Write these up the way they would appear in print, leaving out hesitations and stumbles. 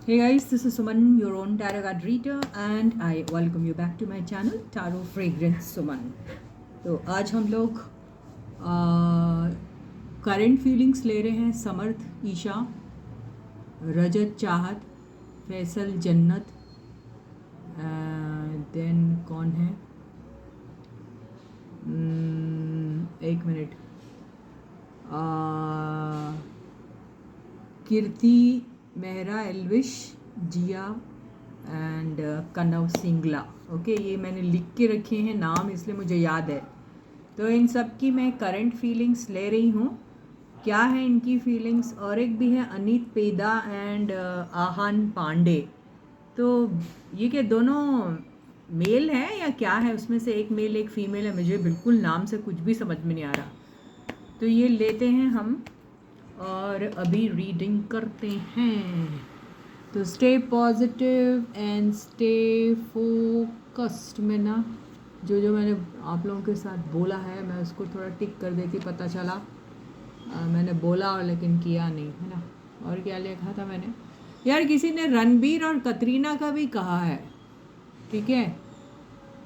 Hey guys, this is Suman, your own tarot card reader, and I welcome you back to my channel Tarot Fragrance Suman. तो आज हम लोग current feelings ले रहे हैं समर्थ, ईशा, रजत, चाहत, फैसल, जन्नत, देन कौन है, एक minute, Kirti Mehra, Elvish, Jiya and Kanav Singla. Okay, ये मैंने लिख के रखे हैं नाम, इसलिए मुझे याद है। तो इन सब की मैं करंट फीलिंग्स ले रही हूँ, क्या है इनकी फीलिंग्स। और एक भी है अनीत पेदा एंड आहान पांडे। तो ये क्या दोनों मेल है या क्या है? उसमें से एक मेल एक फीमेल है, मुझे बिल्कुल नाम से कुछ भी समझ में नहीं आ रहा। तो ये लेते हैं हम और अभी रीडिंग करते हैं। तो stay positive and stay focused में ना जो मैंने आप लोगों के साथ बोला है मैं उसको थोड़ा टिक कर देती, पता चला मैंने बोला और लेकिन किया नहीं, है ना। और क्या लिखा था मैंने यार, किसी ने रणबीर और कतरीना का भी कहा है, ठीक है।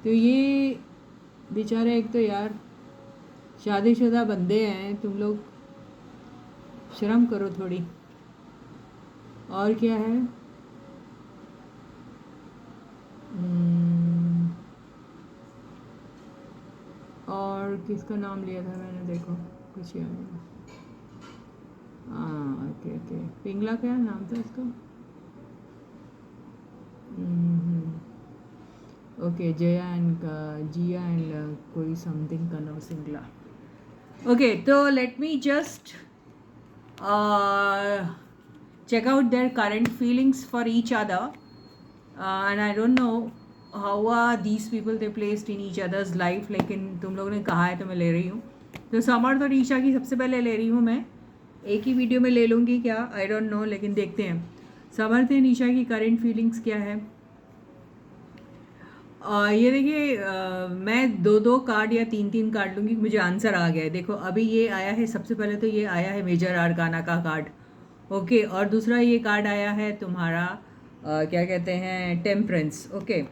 तो ये बेचारे एक तो यार शादीशुदा बंदे हैं, तुम लोग शर्म करो थोड़ी। और क्या है, और किसका नाम लिया था मैंने, देखो कुछ याद नहीं। हाँ ओके ओके, पिंगला क्या नाम था इसका, okay, Jaya and Jiya and कोई समथिंग का नाम सिंगला। ओके, तो let me just check out their current feelings for each other, and I don't know how are these people they placed in each other's life, लेकिन तुम लोगों ने कहा है तो मैं ले रही हूँ। तो समर्थ और ईशा की सबसे पहले ले रही हूँ मैं, एक ही वीडियो में ले लूँगी क्या, आई डोंट नो, लेकिन देखते हैं समर्थ एंड ईशा की करंट फीलिंग्स क्या है। ये देखिए, मैं दो दो कार्ड या तीन तीन कार्ड लूँगी, मुझे आंसर आ गया है। देखो अभी ये आया है, सबसे पहले तो ये आया है मेजर आर्काना का कार्ड, ओके। और दूसरा ये कार्ड आया है तुम्हारा क्या कहते हैं, टेम्परेंस, ओके।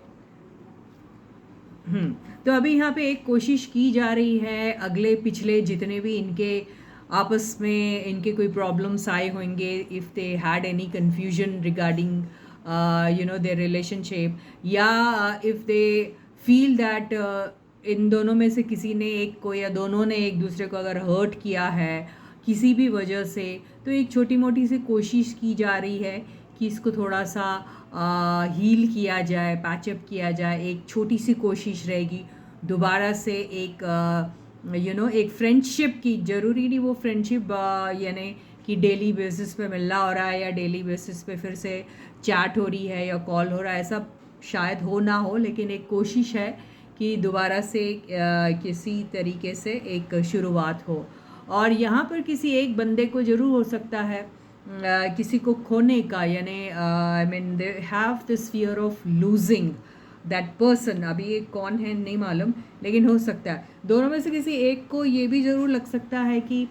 तो अभी यहाँ पे एक कोशिश की जा रही है, अगले पिछले जितने भी इनके आपस में इनके कोई प्रॉब्लम्स आए होंगे, if they had any confusion regarding their relationship, या इफ़ दे फील दैट इन दोनों में से किसी ने एक को या दोनों ने एक दूसरे को अगर हर्ट किया है किसी भी वजह से, तो एक छोटी मोटी सी कोशिश की जा रही है कि इसको थोड़ा सा हील किया जाए, पैचअप किया जाए। एक छोटी सी कोशिश रहेगी दोबारा से एक एक फ्रेंडशिप की, ज़रूरी नहीं वो फ्रेंडशिप यानी कि डेली बेसिस पे मिलना हो रहा है या डेली बेसिस पे फिर से चैट हो रही है या कॉल हो रहा है, ऐसा शायद हो ना हो, लेकिन एक कोशिश है कि दोबारा से किसी तरीके से एक शुरुआत हो। और यहाँ पर किसी एक बंदे को ज़रूर हो सकता है किसी को खोने का, यानी I mean they have this fear of losing that person. अभी ये कौन है नहीं मालूम, लेकिन हो सकता है दोनों में से किसी एक को ये भी ज़रूर लग सकता है कि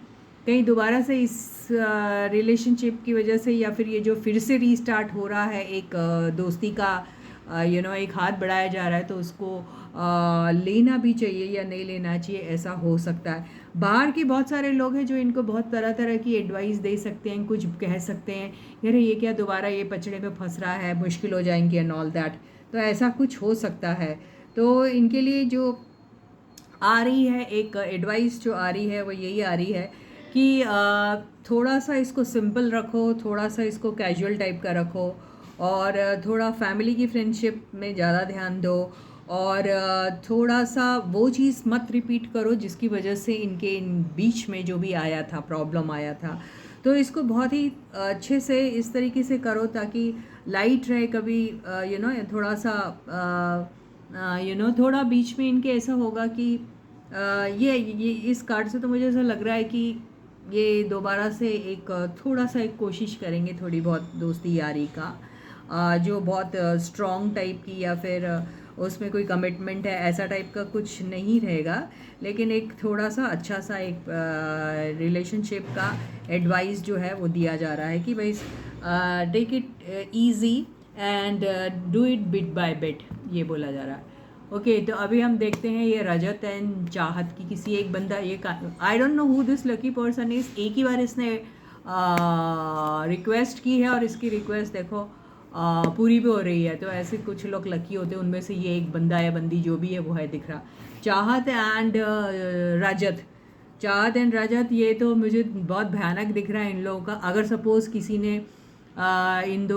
कहीं दोबारा से इस रिलेशनशिप की वजह से, या फिर ये जो फिर से रीस्टार्ट हो रहा है एक दोस्ती का एक हाथ बढ़ाया जा रहा है, तो उसको लेना भी चाहिए या नहीं लेना चाहिए, ऐसा हो सकता है। बाहर के बहुत सारे लोग हैं जो इनको बहुत तरह तरह की एडवाइस दे सकते हैं, कुछ कह सकते हैं यार ये क्या दोबारा ये पचड़े में फंस रहा है, मुश्किल हो जाएंगी एंड ऑल दैट, तो ऐसा कुछ हो सकता है। तो इनके लिए जो आ रही है एक एडवाइस जो आ रही है वो यही आ रही है कि थोड़ा सा इसको सिंपल रखो, थोड़ा सा इसको कैजुअल टाइप का रखो, और थोड़ा फैमिली की फ्रेंडशिप में ज़्यादा ध्यान दो, और थोड़ा सा वो चीज़ मत रिपीट करो जिसकी वजह से इनके इन बीच में जो भी आया था, प्रॉब्लम आया था। तो इसको बहुत ही अच्छे से इस तरीके से करो ताकि लाइट रहे। कभी थोड़ा सा थोड़ा बीच में इनके ऐसा होगा कि ये इस कार्ड से तो मुझे ऐसा लग रहा है कि ये दोबारा से एक थोड़ा सा एक कोशिश करेंगे, थोड़ी बहुत दोस्ती यारी का, जो बहुत स्ट्रॉन्ग टाइप की या फिर उसमें कोई कमिटमेंट है ऐसा टाइप का कुछ नहीं रहेगा, लेकिन एक थोड़ा सा अच्छा सा एक रिलेशनशिप का एडवाइस जो है वो दिया जा रहा है कि भाई take it easy and do it bit by bit, ये बोला जा रहा है। ओके तो अभी हम देखते हैं ये रजत एंड चाहत की किसी एक बंदा, ये I don't know who this lucky person is. एक ही बार इसने रिक्वेस्ट की है और इसकी रिक्वेस्ट देखो पूरी भी हो रही है। तो ऐसे कुछ लोग लकी होते हैं, उनमें से ये एक बंदा या बंदी जो भी है वो है दिख रहा। चाहत एंड रजत, चाहत एंड रजत, ये तो मुझे बहुत भयानक दिख रहा है इन लोगों का। अगर सपोज किसी ने इन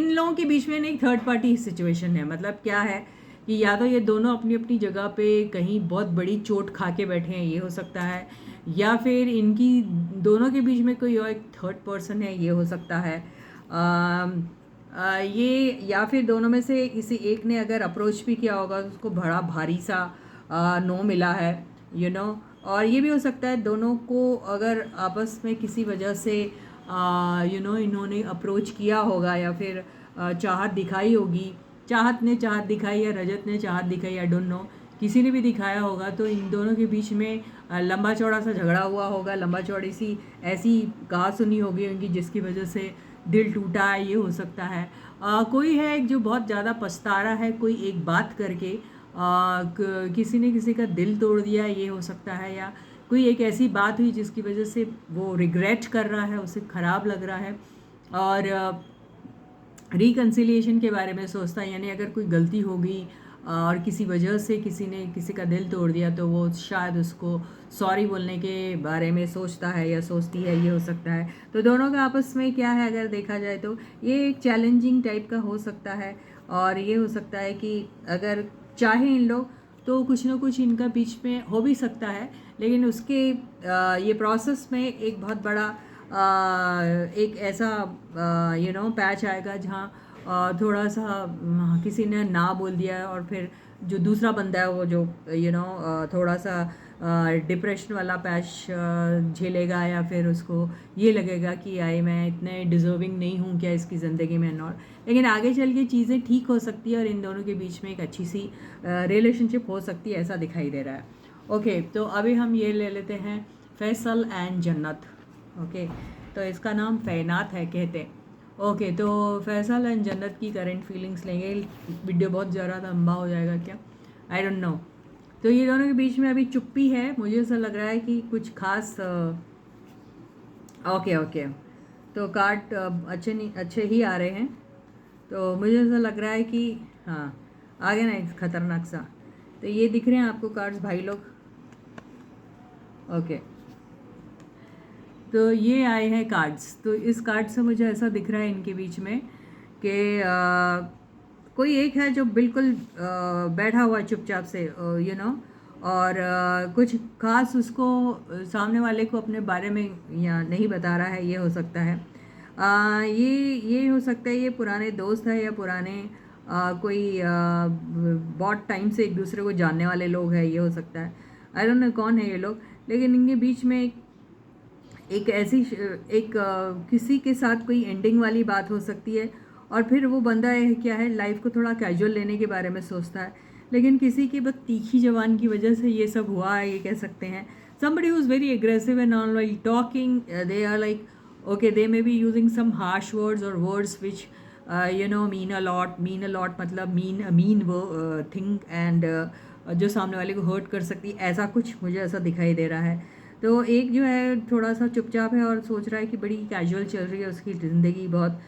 लोगों के बीच में एक थर्ड पार्टी सिचुएशन है, मतलब क्या है कि या तो ये दोनों अपनी अपनी जगह पे कहीं बहुत बड़ी चोट खा के बैठे हैं, ये हो सकता है, या फिर इनकी दोनों के बीच में कोई और एक थर्ड पर्सन है, ये हो सकता है। ये या फिर दोनों में से किसी एक ने अगर अप्रोच भी किया होगा तो उसको बड़ा भारी सा नो मिला है, यू नो। और ये भी हो सकता है दोनों को अगर आपस में किसी वजह से इन्होंने अप्रोच किया होगा या फिर चाहत दिखाई होगी, चाहत ने चाहत दिखाई या रजत ने चाहत दिखाई, आई डोंट नो, किसी ने भी दिखाया होगा। तो इन दोनों के बीच में लंबा चौड़ा सा झगड़ा हुआ होगा, लंबा चौड़ी सी ऐसी कहा सुनी होगी उनकी जिसकी वजह से दिल टूटा है, ये हो सकता है। कोई है जो बहुत ज़्यादा पछता रहा है कोई एक बात करके, किसी ने किसी का दिल तोड़ दिया, ये हो सकता है। या कोई एक ऐसी बात हुई जिसकी वजह से वो रिग्रेट कर रहा है, उसे ख़राब लग रहा है और रिकन्सिलिएशन के बारे में सोचता है। यानी अगर कोई गलती हो गई और किसी वजह से किसी ने किसी का दिल तोड़ दिया तो वो शायद उसको सॉरी बोलने के बारे में सोचता है या सोचती है, ये हो सकता है। तो दोनों का आपस में क्या है अगर देखा जाए तो ये एक चैलेंजिंग टाइप का हो सकता है। और ये हो सकता है कि अगर चाहे इन लोग तो कुछ ना कुछ इनका बीच में हो भी सकता है, लेकिन उसके ये प्रोसेस में एक बहुत बड़ा एक ऐसा पैच आएगा जहाँ थोड़ा सा किसी ने ना बोल दिया और फिर जो दूसरा बंदा है वो जो थोड़ा सा डिप्रेशन वाला पैच झेलेगा, या फिर उसको ये लगेगा कि मैं इतने डिज़र्विंग नहीं हूँ क्या इसकी ज़िंदगी में और। लेकिन आगे चल के चीज़ें ठीक हो सकती है और इन दोनों के बीच में एक अच्छी सी रिलेशनशिप हो सकती है, ऐसा दिखाई दे रहा है। ओके तो अभी हम ये ले लेते हैं फैसल एंड जन्नत। ओके तो इसका नाम फ़ैनात है कहते। ओके तो फैसल एंड जन्नत की करंट फीलिंग्स लेंगे। वीडियो बहुत ज़्यादा लंबा हो जाएगा क्या, आई डोंट नो। तो ये दोनों के बीच में अभी चुप्पी है, मुझे ऐसा लग रहा है कि कुछ खास ओके तो कार्ड अच्छे ही आ रहे हैं। तो मुझे ऐसा लग रहा है कि हाँ आगे ना एक खतरनाक सा, तो ये दिख रहे हैं आपको कार्ड्स भाई लोग। ओके तो ये आए हैं कार्ड्स। तो इस कार्ड से मुझे ऐसा दिख रहा है इनके बीच में कि कोई एक है जो बिल्कुल बैठा हुआ चुपचाप से और कुछ खास उसको सामने वाले को अपने बारे में या नहीं बता रहा है, ये हो सकता है। ये हो सकता है ये पुराने दोस्त है या पुराने कोई बहुत टाइम से एक दूसरे को जानने वाले लोग हैं, ये हो सकता है। आई डोंट नो कौन है ये लोग, लेकिन इनके बीच में एक ऐसी किसी के साथ कोई एंडिंग वाली बात हो सकती है। और फिर वो बंदा है क्या है लाइफ को थोड़ा कैजुअल लेने के बारे में सोचता है, लेकिन किसी की बहुत तीखी जबान की वजह से ये सब हुआ है, ये कह सकते हैं। somebody who's very aggressive and all while talking, they are like okay they may be using some harsh words or words which mean a lot मतलब mean वो thing and जो सामने वाले को हर्ट कर सकती है, ऐसा कुछ मुझे ऐसा दिखाई दे रहा है। तो एक जो है थोड़ा सा चुपचाप है और सोच रहा है कि बड़ी कैजुअल चल रही है उसकी ज़िंदगी, बहुत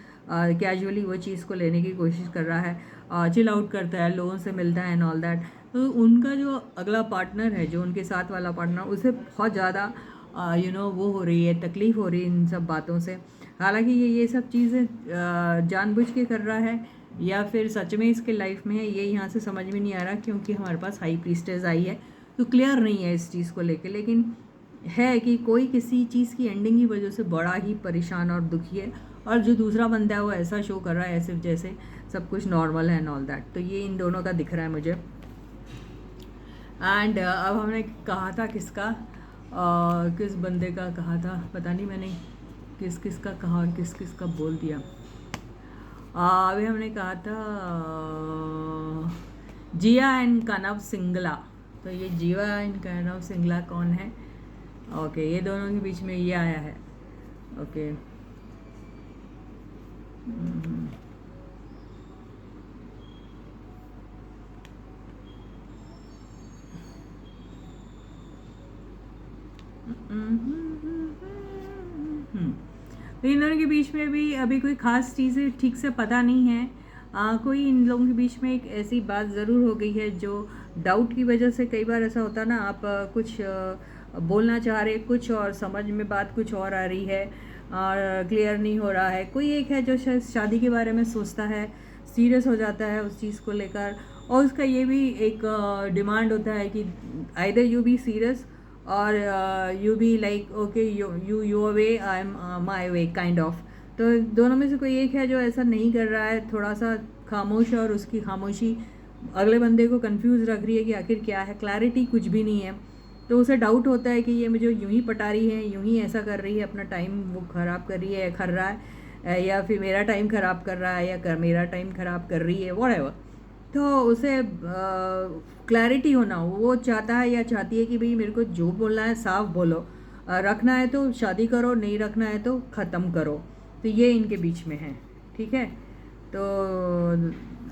कैजुअली वो चीज़ को लेने की कोशिश कर रहा है, चिल आउट करता है, लोगों से मिलता है एंड ऑल दैट। तो उनका जो अगला पार्टनर है, जो उनके साथ वाला पार्टनर, उसे बहुत ज़्यादा वो हो रही है, तकलीफ़ हो रही है इन सब बातों से। हालांकि ये सब चीज़ें जानबूझ के कर रहा है या फिर सच में इसके लाइफ में है, ये यहाँ से समझ में नहीं आ रहा, क्योंकि हमारे पास हाई प्रीस्टेस आई है तो क्लियर नहीं है इस चीज़ को लेके। लेकिन है कि कोई किसी चीज़ की एंडिंग की वजह से बड़ा ही परेशान और दुखी है, और जो दूसरा बंदा है वो ऐसा शो कर रहा है ऐसे जैसे सब कुछ नॉर्मल है एंड ऑल दैट। तो ये इन दोनों का दिख रहा है मुझे। एंड अब हमने कहा था किसका किस बंदे का कहा था पता नहीं, मैंने किस का कहा और किस का बोल दिया। अभी हमने कहा था जिया एंड कनव सिंगला। तो ये जिया एंड कनव सिंगला कौन है? ओके ये दोनों के बीच में ये आया है। ओके तो इन दोनों के बीच में भी अभी कोई ख़ास चीज़ें ठीक से पता नहीं है। कोई इन लोगों के बीच में एक ऐसी बात ज़रूर हो गई है जो डाउट की वजह से, कई बार ऐसा होता है ना, आप कुछ बोलना चाह रहे कुछ और समझ में बात कुछ और आ रही है और क्लियर नहीं हो रहा है। कोई एक है जो शायद शादी के बारे में सोचता है, सीरियस हो जाता है उस चीज़ को लेकर, और उसका ये भी एक डिमांड होता है कि आइदर यू बी सीरियस और you be like okay, you your way, I am my way kind of. तो दोनों में से कोई एक है जो ऐसा नहीं कर रहा है, थोड़ा सा खामोश है, और उसकी खामोशी अगले बंदे को कंफ्यूज रख रही है कि आखिर क्या है, क्लैरिटी कुछ भी नहीं है। तो उसे डाउट होता है कि ये मुझे यूं ही पटा रही है, यूं ही ऐसा कर रही है, अपना टाइम वो ख़राब कर रही है, कर रहा है, या फिर मेरा टाइम ख़राब कर रहा है, या मेरा टाइम ख़राब कर रही है, व्हाटएवर। तो उसे क्लैरिटी होना, वो चाहता है या चाहती है कि भाई मेरे को जो बोलना है साफ बोलो, रखना है तो शादी करो, नहीं रखना है तो ख़त्म करो। तो ये इनके बीच में है, ठीक है। तो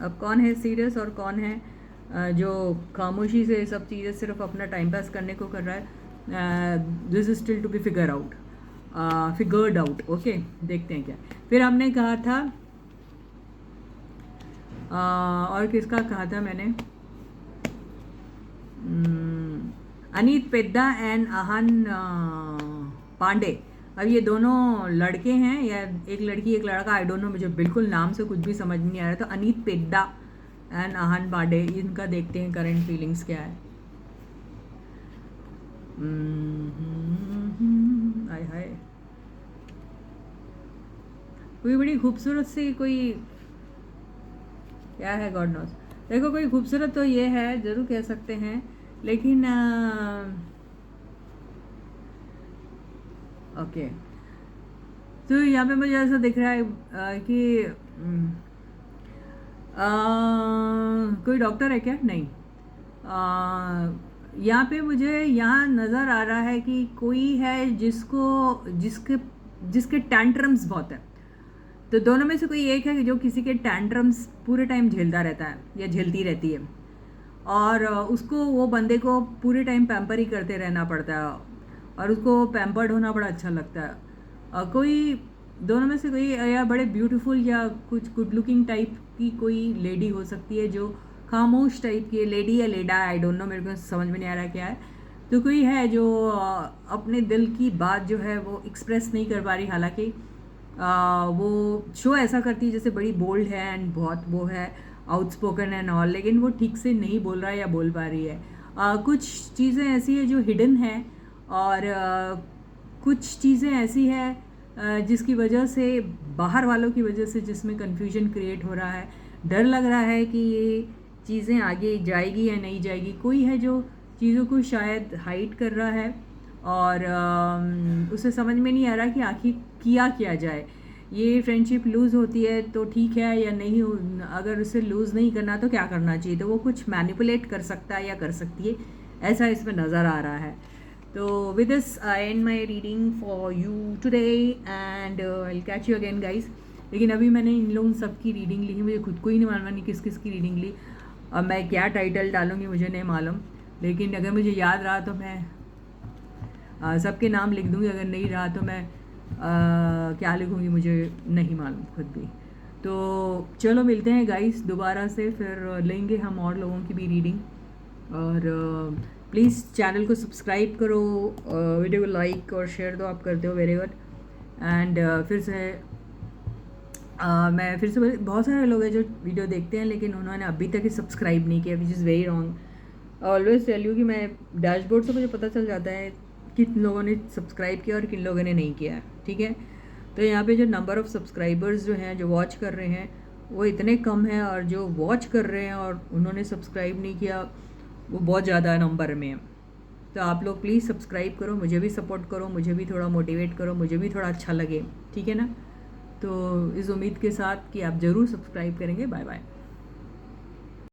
अब कौन है सीरियस और कौन है जो खामोशी से सब चीज़ें सिर्फ अपना टाइम पास करने को कर रहा है, this is still to be figured out. Okay, देखते हैं क्या। फिर हमने कहा था और किसका कहा था मैंने, अनीत पेद्दा एंड आहन पांडे। अब ये दोनों लड़के हैं या एक लड़की एक लड़का, आई डोंट नो, मुझे बिल्कुल नाम से कुछ भी समझ नहीं आ रहा। तो अनीत पेद्दा एंड आहन पांडे, इनका देखते हैं करंट फीलिंग्स क्या है। हाय हाय, कोई बड़ी खूबसूरत सी कोई क्या है, गॉड नोस। देखो कोई खूबसूरत तो ये है, ज़रूर कह सकते हैं, लेकिन ओके। तो यहाँ पे मुझे ऐसा दिख रहा है कि कोई डॉक्टर है क्या, नहीं। यहाँ पे मुझे यहाँ नज़र आ रहा है कि कोई है जिसके टैंट्रम्स बहुत है। तो दोनों में से कोई एक है जो किसी के टैंट्रम्स पूरे टाइम झेलता रहता है या झेलती रहती है, और उसको, वो बंदे को पूरे टाइम पैम्पर ही करते रहना पड़ता है, और उसको पैम्पर्ड होना बड़ा अच्छा लगता है। कोई दोनों में से कोई, या बड़े ब्यूटीफुल या कुछ गुड लुकिंग टाइप की कोई लेडी हो सकती है जो खामोश टाइप की है, लेडी या लेडा, आई डोंट नो, मेरे को समझ में नहीं आ रहा क्या है। तो कोई है जो अपने दिल की बात जो है वो एक्सप्रेस नहीं कर पा रही, हालांकि वो शो ऐसा करती है जैसे बड़ी बोल्ड है एंड बहुत वो है आउटस्पोकन एंड ऑल, लेकिन वो ठीक से नहीं बोल रहा है या बोल पा रही है। कुछ चीज़ें ऐसी है जो हिडन है, और कुछ चीज़ें ऐसी है जिसकी वजह से, बाहर वालों की वजह से, जिसमें कन्फ्यूजन क्रिएट हो रहा है। डर लग रहा है कि ये चीज़ें आगे जाएगी या नहीं जाएगी। कोई है जो चीज़ों को शायद हाइड कर रहा है, और उसे समझ में नहीं आ रहा कि आखिर किया क्या जाए। ये फ्रेंडशिप लूज़ होती है तो ठीक है या नहीं, अगर उसे लूज़ नहीं करना तो क्या करना चाहिए। तो वो कुछ मैनिपुलेट कर सकता है या कर सकती है, ऐसा इसमें नज़र आ रहा है। तो with this I and my reading for you today, and I will catch you again guys. लेकिन अभी मैंने इन लोगों सबकी रीडिंग ली है, मुझे खुद को ही नहीं मालूम नहीं किस किस की रीडिंग ली। अब मैं क्या टाइटल डालूँगी मुझे नहीं मालूम, लेकिन अगर मुझे याद रहा तो मैं सबके नाम लिख दूँगी, अगर नहीं रहा तो मैं क्या लिखूँगी मुझे नहीं मालूम खुद भी। तो चलो मिलते हैं गाइस दोबारा से, फिर लेंगे हम और लोगों की भी रीडिंग। और प्लीज़ चैनल को सब्सक्राइब करो, वीडियो को लाइक और शेयर तो आप करते हो, वेरी गुड। एंड फिर से मैं फिर से बहुत सारे लोग हैं जो वीडियो देखते हैं लेकिन उन्होंने अभी तक ही सब्सक्राइब नहीं किया, which is very wrong. Always tell you कि मैं डैशबोर्ड से मुझे पता चल जाता है किन लोगों ने सब्सक्राइब किया और किन लोगों ने नहीं किया है, ठीक है। तो यहाँ पे जो नंबर ऑफ़ सब्सक्राइबर्स जो हैं, जो वॉच कर रहे हैं, वो इतने कम हैं, और जो वॉच कर रहे हैं और उन्होंने सब्सक्राइब नहीं किया वो बहुत ज़्यादा नंबर में है। तो आप लोग प्लीज़ सब्सक्राइब करो, मुझे भी सपोर्ट करो, मुझे भी थोड़ा मोटिवेट करो, मुझे भी थोड़ा अच्छा लगे, ठीक है ना। तो इस उम्मीद के साथ कि आप ज़रूर सब्सक्राइब करेंगे। Bye bye.